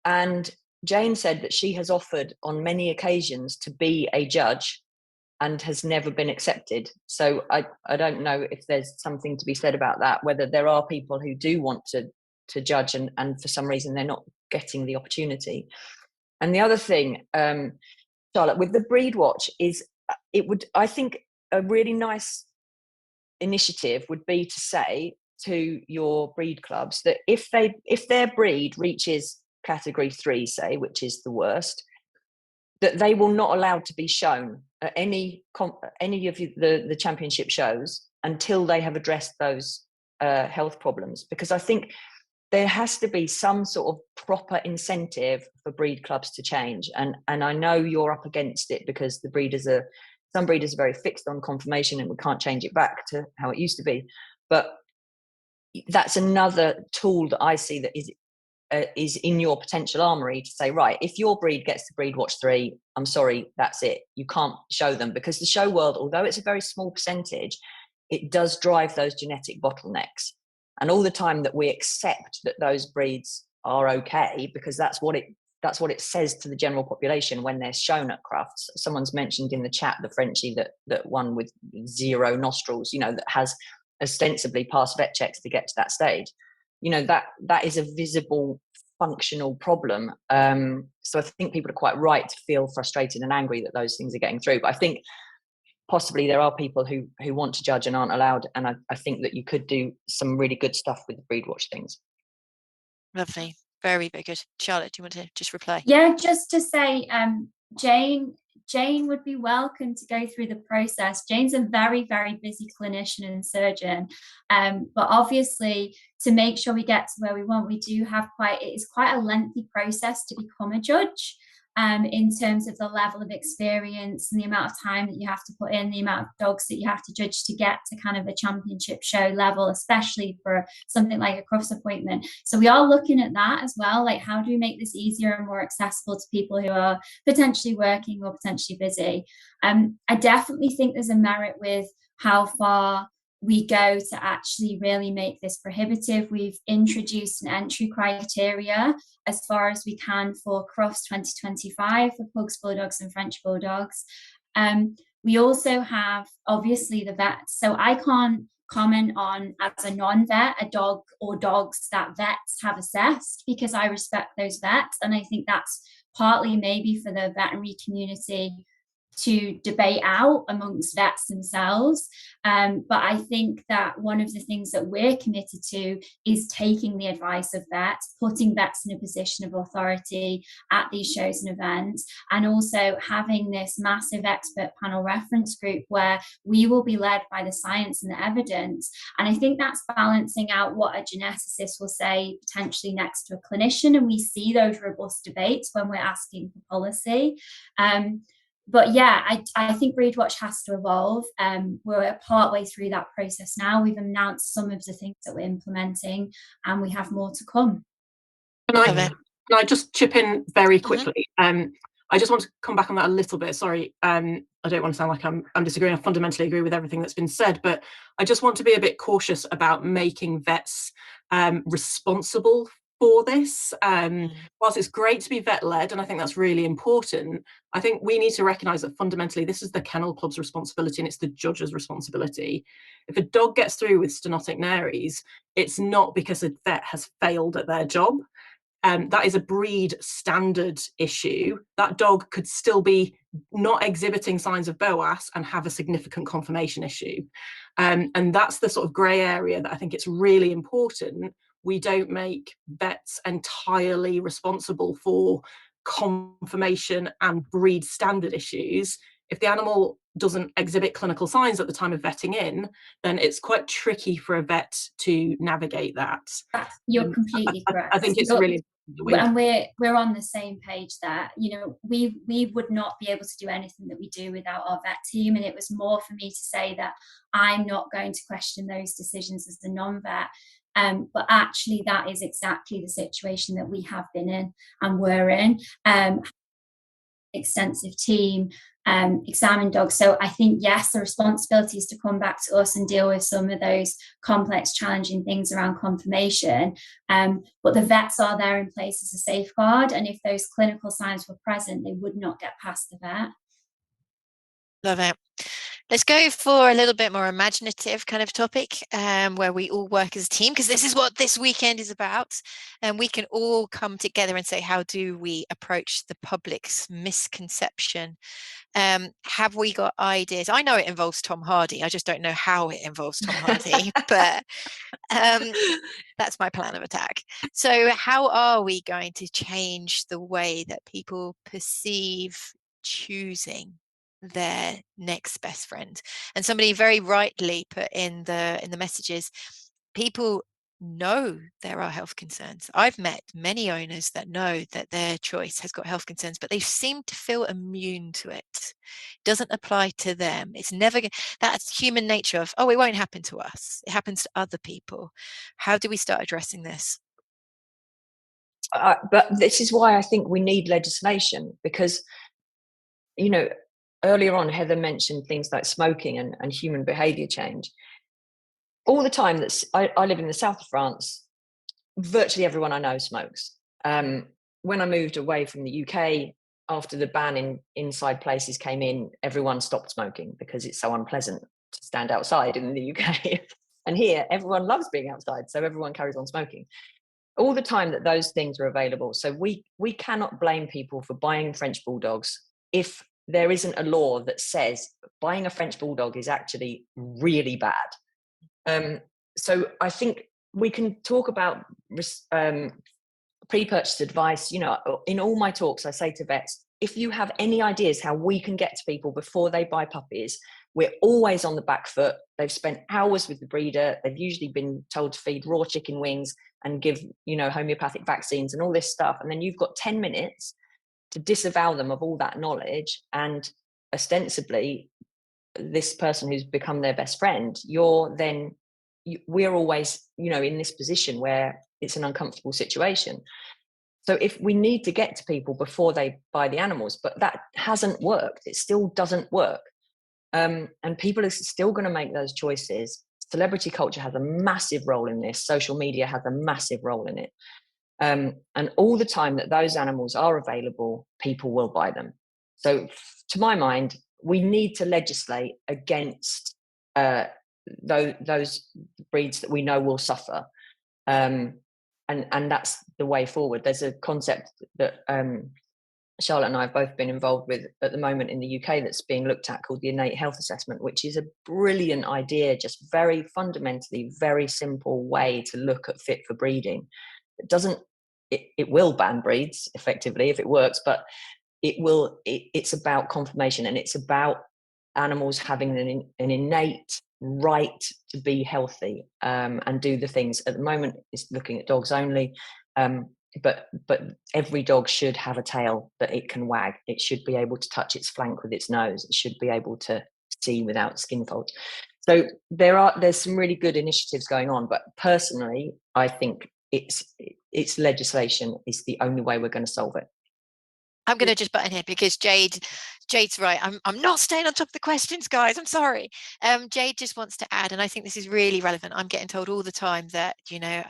And Jane said that she has offered on many occasions to be a judge and has never been accepted. So I don't know if there's something to be said about that, whether there are people who do want to judge and for some reason they're not getting the opportunity. And the other thing, Charlotte, with the Breed Watch is, I think a really nice initiative would be to say to your breed clubs that if their breed reaches category 3, say, which is the worst, that they will not allowed to be shown at any of the championship shows until they have addressed those health problems. Because I think there has to be some sort of proper incentive for breed clubs to change. And I know you're up against it because some breeders are very fixed on confirmation and we can't change it back to how it used to be. But that's another tool that I see that is in your potential armory to say, right, if your breed gets to Breed Watch 3, I'm sorry, that's it. You can't show them, because the show world, although it's a very small percentage, it does drive those genetic bottlenecks. And all the time that we accept that those breeds are okay, because that's what it says to the general population when they're shown at Crufts. Someone's mentioned in the chat the Frenchie that one with 0 nostrils, that has ostensibly passed vet checks to get to that stage. That is a visible functional problem. So I think people are quite right to feel frustrated and angry that those things are getting through. But I think possibly there are people who want to judge and aren't allowed. And I think that you could do some really good stuff with the Breed Watch things. Lovely. Very, very good. Charlotte, do you want to just reply? Yeah, just to say, Jane would be welcome to go through the process. Jane's a very, very busy clinician and surgeon. But obviously, to make sure we get to where we want, it is quite a lengthy process to become a judge. In terms of the level of experience and the amount of time that you have to put in, the amount of dogs that you have to judge to get to kind of a championship show level, especially for something like a Crufts appointment. So we are looking at that as well, like how do we make this easier and more accessible to people who are potentially working or potentially busy. I definitely think there's a merit with how far we go to actually really make this prohibitive. We've introduced an entry criteria as far as we can for Crufts 2025 for pugs, bulldogs and French bulldogs. We also have obviously the vets. So I can't comment on, as a non-vet, a dog or dogs that vets have assessed, because I respect those vets. And I think that's partly maybe for the veterinary community to debate out amongst vets themselves. But I think that one of the things that we're committed to is taking the advice of vets, putting vets in a position of authority at these shows and events, and also having this massive expert panel reference group where we will be led by the science and the evidence. And I think that's balancing out what a geneticist will say potentially next to a clinician. And we see those robust debates when we're asking for policy. But yeah, I think Breed Watch has to evolve. We're partway through that process now. We've announced some of the things that we're implementing, and we have more to come. Can I just chip in very quickly? I just want to come back on that a little bit. Sorry, I don't want to sound like I'm disagreeing. I fundamentally agree with everything that's been said, but I just want to be a bit cautious about making vets responsible for this. Whilst it's great to be vet-led, and I think that's really important, I think we need to recognise that fundamentally this is the kennel club's responsibility and it's the judge's responsibility. If a dog gets through with stenotic nares, it's not because a vet has failed at their job. That is a breed standard issue. That dog could still be not exhibiting signs of BOAS and have a significant conformation issue. And that's the sort of grey area that I think it's really important we don't make vets entirely responsible for conformation and breed standard issues. If the animal doesn't exhibit clinical signs at the time of vetting in, then it's quite tricky for a vet to navigate that. You're completely correct. I think it's really and we're on the same page there. You know, we would not be able to do anything that we do without our vet team, and it was more for me to say that I'm not going to question those decisions as the non-vet. But actually that is exactly the situation that we have been in and we're in. Extensive team, examine dogs. So I think, yes, the responsibility is to come back to us and deal with some of those complex, challenging things around conformation. But the vets are there in place as a safeguard. And if those clinical signs were present, they would not get past the vet. Love it. Let's go for a little bit more imaginative kind of topic, where we all work as a team, because this is what this weekend is about. And we can all come together and say, how do we approach the public's misconception? Have we got ideas? I know it involves Tom Hardy. I just don't know how it involves Tom Hardy, but that's my plan of attack. So how are we going to change the way that people perceive choosing their next best friend? And somebody very rightly put in the messages, people know there are health concerns. I've met many owners that know that their choice has got health concerns, but they seem to feel immune to it. It doesn't apply to them. It's never, that's human nature of, oh, it won't happen to us. It happens to other people. How do we start addressing this? But this is why I think we need legislation, because, you know, earlier on, Heather mentioned things like smoking and human behaviour change. All the time that I live in the south of France, virtually everyone I know smokes. When I moved away from the UK, after the ban in inside places came in, everyone stopped smoking because it's so unpleasant to stand outside in the UK. And here, everyone loves being outside, so everyone carries on smoking. All the time that those things are available. So we cannot blame people for buying French bulldogs if there isn't a law that says buying a French bulldog is actually really bad. So I think we can talk about pre-purchase advice. You know, in all my talks, I say to vets, if you have any ideas how we can get to people before they buy puppies, we're always on the back foot. They've spent hours with the breeder. They've usually been told to feed raw chicken wings and give, you know, homeopathic vaccines and all this stuff. And then you've got 10 minutes to disavow them of all that knowledge. And ostensibly, this person who's become their best friend, we're always, you know, in this position where it's an uncomfortable situation. So if we need to get to people before they buy the animals, but that hasn't worked, it still doesn't work. And people are still going to make those choices. Celebrity culture has a massive role in this. Social media has a massive role in it. And all the time that those animals are available, people will buy them. So to my mind, we need to legislate against those breeds that we know will suffer. And that's the way forward. There's a concept that Charlotte and I have both been involved with at the moment in the UK that's being looked at, called the innate health assessment, which is a brilliant idea, just very fundamentally, very simple way to look at fit for breeding. It will ban breeds effectively if it works, but it's about confirmation, and it's about animals having an innate right to be healthy and do the things. At the moment, it's looking at dogs only. But every dog should have a tail that it can wag. It should be able to touch its flank with its nose. It should be able to see without skin folds. So there's some really good initiatives going on. But personally, I think it's legislation is the only way we're going to solve it. I'm going to just butt in here because Jade's right. I'm not staying on top of the questions, guys. I'm sorry. Jade just wants to add, and I think this is really relevant. I'm getting told all the time that, you know,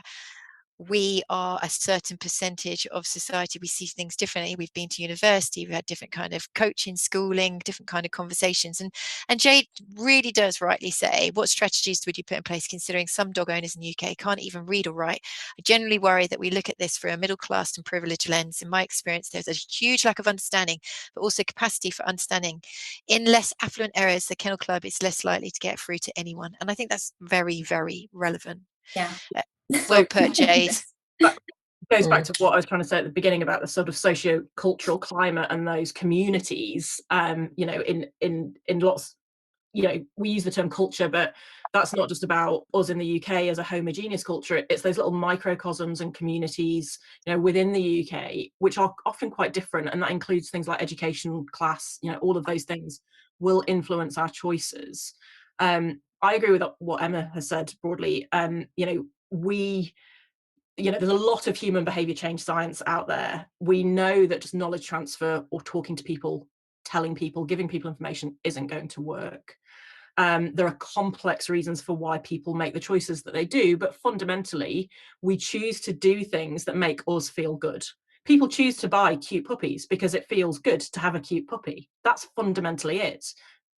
we are a certain percentage of society. We see things differently. We've been to university, we've had different kind of coaching, schooling, different kind of conversations. And Jade really does rightly say, what strategies would you put in place considering some dog owners in the UK can't even read or write? I generally worry that we look at this through a middle class and privileged lens. In my experience, there's a huge lack of understanding, but also capacity for understanding. In less affluent areas, the Kennel Club is less likely to get through to anyone. And I think that's very, very relevant. Yeah. Well So put, Jade. that goes back to what I was trying to say at the beginning about the sort of socio-cultural climate and those communities. You know, in lots, you know, we use the term culture, but that's not just about us in the UK as a homogeneous culture. It's those little microcosms and communities, you know, within the UK, which are often quite different. And that includes things like education, class, you know, all of those things will influence our choices. I agree with what Emma has said broadly. You know, there's a lot of human behavior change science out there. We know that just knowledge transfer or talking to people, telling people, giving people information isn't going to work. There are complex reasons for why people make the choices that they do, but fundamentally, we choose to do things that make us feel good. People choose to buy cute puppies because it feels good to have a cute puppy. That's fundamentally it.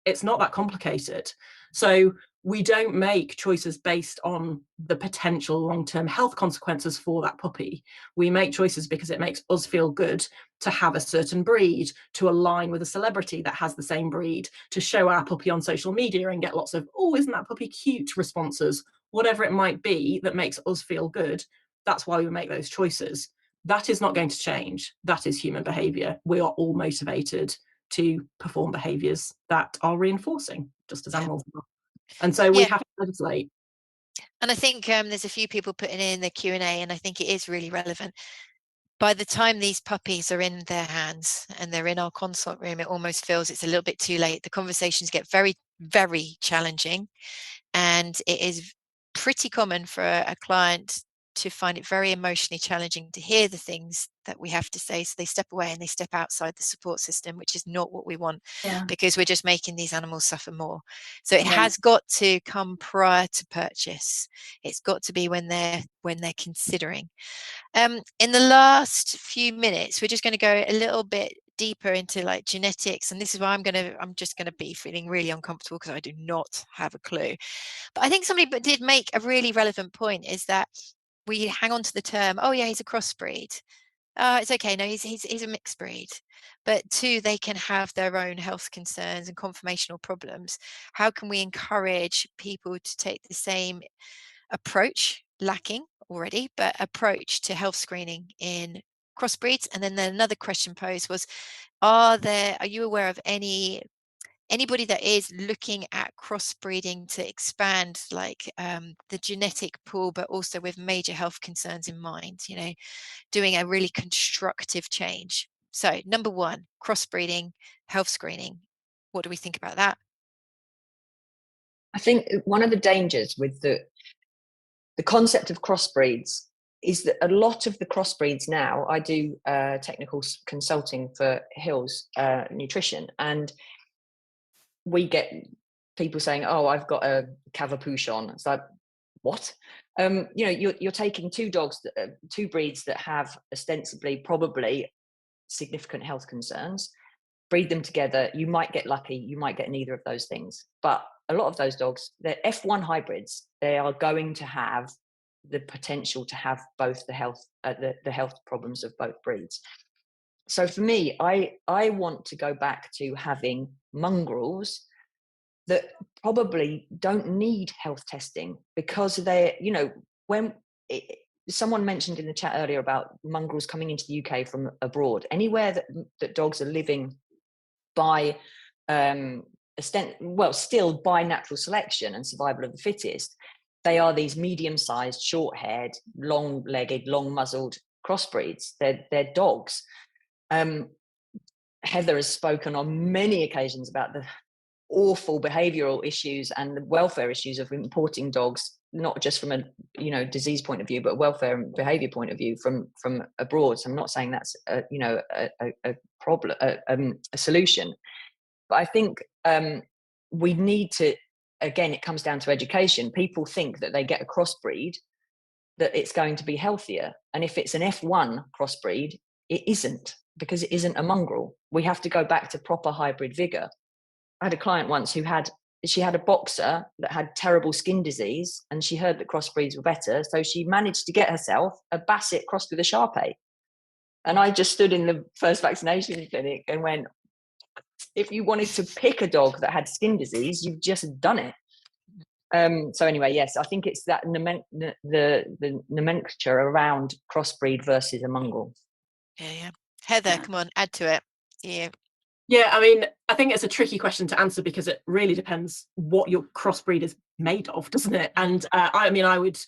It's not that complicated. So we don't make choices based on the potential long-term health consequences for that puppy. We make choices because it makes us feel good to have a certain breed, to align with a celebrity that has the same breed, to show our puppy on social media and get lots of, oh, isn't that puppy cute responses, whatever it might be that makes us feel good. That's why we make those choices. That is not going to change. That is human behavior. We are all motivated to perform behaviors that are reinforcing, just as animals are. And so we Yeah. have to legislate. And I think there's a few people putting in the Q&A, and I think it is really relevant. By the time these puppies are in their hands and they're in our consult room, it almost feels it's a little bit too late. The conversations get very, very challenging, and it is pretty common for a client to find it very emotionally challenging to hear the things that we have to say. So they step away and they step outside the support system, which is not what we want, because we're just making these animals suffer more. So it has got to come prior to purchase. It's got to be when they're considering. In the last few minutes, we're just going to go a little bit deeper into like genetics, and this is why I'm just going to be feeling really uncomfortable because I do not have a clue. But I think somebody did make a really relevant point, is that we hang on to the term, oh yeah, he's a crossbreed. It's okay, no, he's a mixed breed. But two, they can have their own health concerns and conformational problems. How can we encourage people to take the same approach, lacking already, but approach to health screening in crossbreeds? And then another question posed was, are you aware of anybody that is looking at crossbreeding to expand like the genetic pool, but also with major health concerns in mind, you know, doing a really constructive change? So number one, crossbreeding, health screening. What do we think about that? I think one of the dangers with the concept of crossbreeds is that a lot of the crossbreeds now, I do technical consulting for Hills Nutrition, and we get people saying, oh, I've got a Cavapouchon. It's like, what? You know, you're taking two dogs, two breeds that have ostensibly probably significant health concerns, breed them together. You might get lucky, you might get neither of those things. But a lot of those dogs, they're F1 hybrids. They are going to have the potential to have both the health problems of both breeds. So for me, I want to go back to having mongrels that probably don't need health testing, because they're, you know, someone mentioned in the chat earlier about mongrels coming into the UK from abroad. Anywhere that dogs are living by still by natural selection and survival of the fittest, they are these medium-sized, short-haired, long-legged, long-muzzled crossbreeds. They're dogs. Heather has spoken on many occasions about the awful behavioral issues and the welfare issues of importing dogs, not just from a disease point of view, but welfare and behavior point of view from abroad. So I'm not saying that's a problem, a solution, but I think we need to, again, it comes down to education. People think that they get a crossbreed that it's going to be healthier. And if it's an F1 crossbreed, it isn't, because it isn't a mongrel. We have to go back to proper hybrid vigor. I had a client once who had a boxer that had terrible skin disease, and she heard that crossbreeds were better, so she managed to get herself a Basset crossed with a Shar-Pei. And I just stood in the first vaccination clinic and went, if you wanted to pick a dog that had skin disease, you've just done it. So anyway, yes, I think it's that the nomenclature around crossbreed versus a mongrel. Yeah. Heather, come on, add to it. Yeah. Yeah, I mean, I think it's a tricky question to answer because it really depends what your crossbreed is made of, doesn't it? And I mean, I would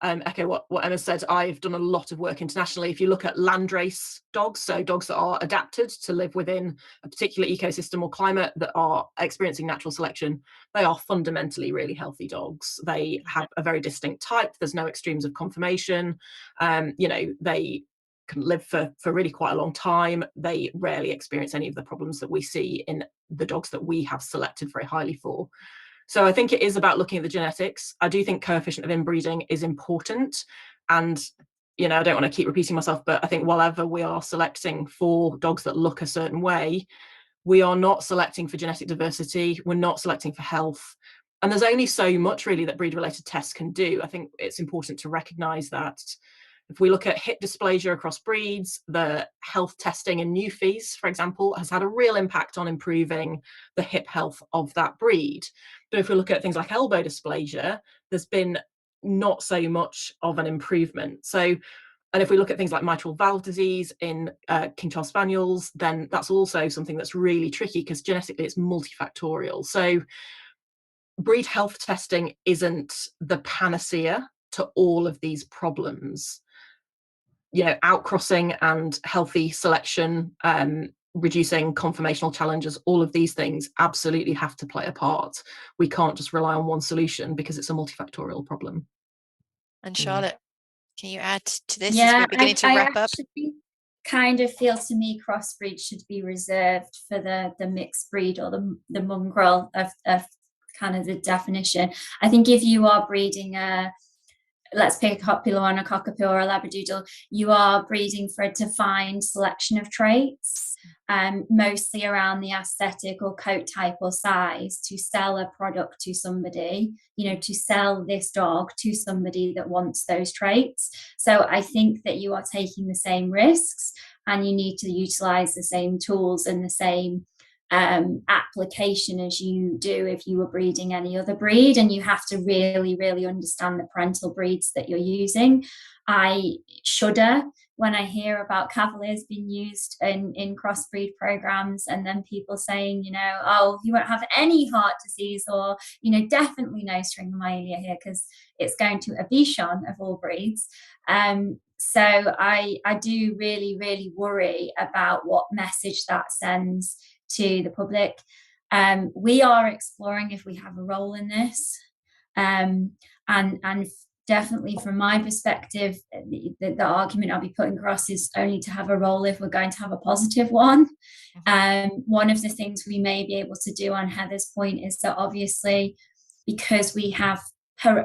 echo what Emma said. I've done a lot of work internationally. If you look at landrace dogs, so dogs that are adapted to live within a particular ecosystem or climate that are experiencing natural selection, they are fundamentally really healthy dogs. They have a very distinct type. There's no extremes of conformation. They can live for really quite a long time. They rarely experience any of the problems that we see in the dogs that we have selected very highly for. So I think it is about looking at the genetics. I do think coefficient of inbreeding is important. And, I don't want to keep repeating myself, but I think whatever we are selecting for dogs that look a certain way, we are not selecting for genetic diversity. We're not selecting for health. And there's only so much really that breed-related tests can do. I think it's important to recognise that if we look at hip dysplasia across breeds, the health testing in Newfies, for example, has had a real impact on improving the hip health of that breed. But if we look at things like elbow dysplasia, there's been not so much of an improvement. So, and if we look at things like mitral valve disease in King Charles Spaniels, then that's also something that's really tricky because genetically it's multifactorial. So breed health testing isn't the panacea to all of these problems. Outcrossing and healthy selection, reducing conformational challenges, all of these things absolutely have to play a part. We can't just rely on one solution because it's a multifactorial problem. And Charlotte, can you add to this as Yeah, we're beginning to I wrap up? actually kind of feel, to me, crossbreed should be reserved for the mixed breed or the mongrel of kind of the definition. I think if you are breeding let's pick a popular one, a cockapoo or a labradoodle, you are breeding for a defined selection of traits, mostly around the aesthetic or coat type or size, to sell a product to somebody, to sell this dog to somebody that wants those traits. So I think that you are taking the same risks and you need to utilize the same tools and the same application as you do if you were breeding any other breed, and you have to really, really understand the parental breeds that you're using. I shudder when I hear about Cavaliers being used in crossbreed programs, and then people saying, oh, you won't have any heart disease, or, definitely no stringomyelia here because it's going to a Bichon of all breeds. So I do really, really worry about what message that sends to the public. We are exploring if we have a role in this, and definitely from my perspective, the argument I'll be putting across is only to have a role if we're going to have a positive one. One of the things we may be able to do, on Heather's point, is that obviously, because we have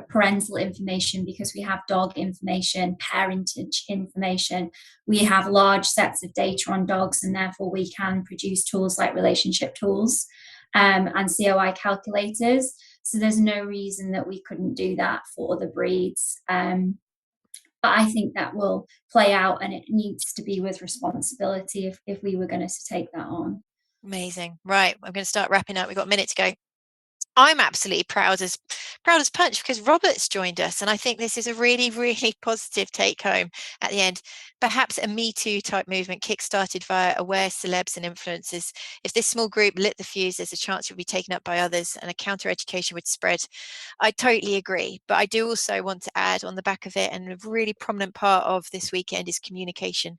parental information, because we have dog information, parentage information, we have large sets of data on dogs, and therefore we can produce tools like relationship tools and COI calculators. So there's no reason that we couldn't do that for other breeds. But I think that will play out, and it needs to be with responsibility if we were going to take that on. Amazing. Right, I'm going to start wrapping up. We've got a minute to go. I'm absolutely proud as punch because Robert's joined us, and I think this is a really, really positive take home at the end. Perhaps a Me Too type movement kickstarted via aware celebs and influencers. If this small group lit the fuse, there's a chance it would be taken up by others and a counter education would spread. I totally agree, but I do also want to add on the back of it, and a really prominent part of this weekend is communication.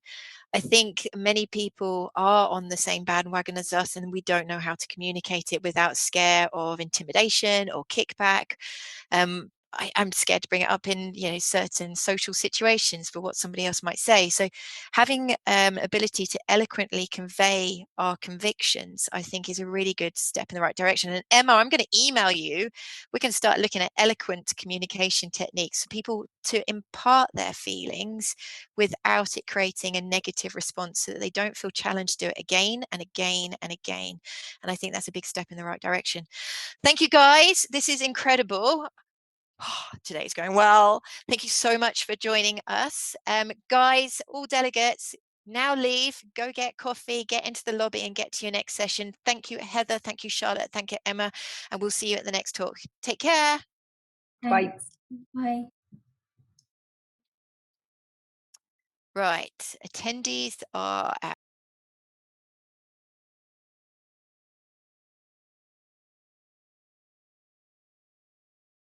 I think many people are on the same bandwagon as us, and we don't know how to communicate it without scare of intimidation or kickback. I'm scared to bring it up in, you know, certain social situations for what somebody else might say. So having ability to eloquently convey our convictions, I think, is a really good step in the right direction. And Emma, I'm going to email you. We can start looking at eloquent communication techniques for people to impart their feelings without it creating a negative response, so that they don't feel challenged to do it again and again and again. And I think that's a big step in the right direction. Thank you, guys. This is incredible. Today is going well. Thank you so much for joining us. Guys, all delegates, now leave, go get coffee, get into the lobby and get to your next session. Thank you, Heather. Thank you, Charlotte. Thank you, Emma. And we'll see you at the next talk. Take care. Bye. Bye. Right, attendees are out.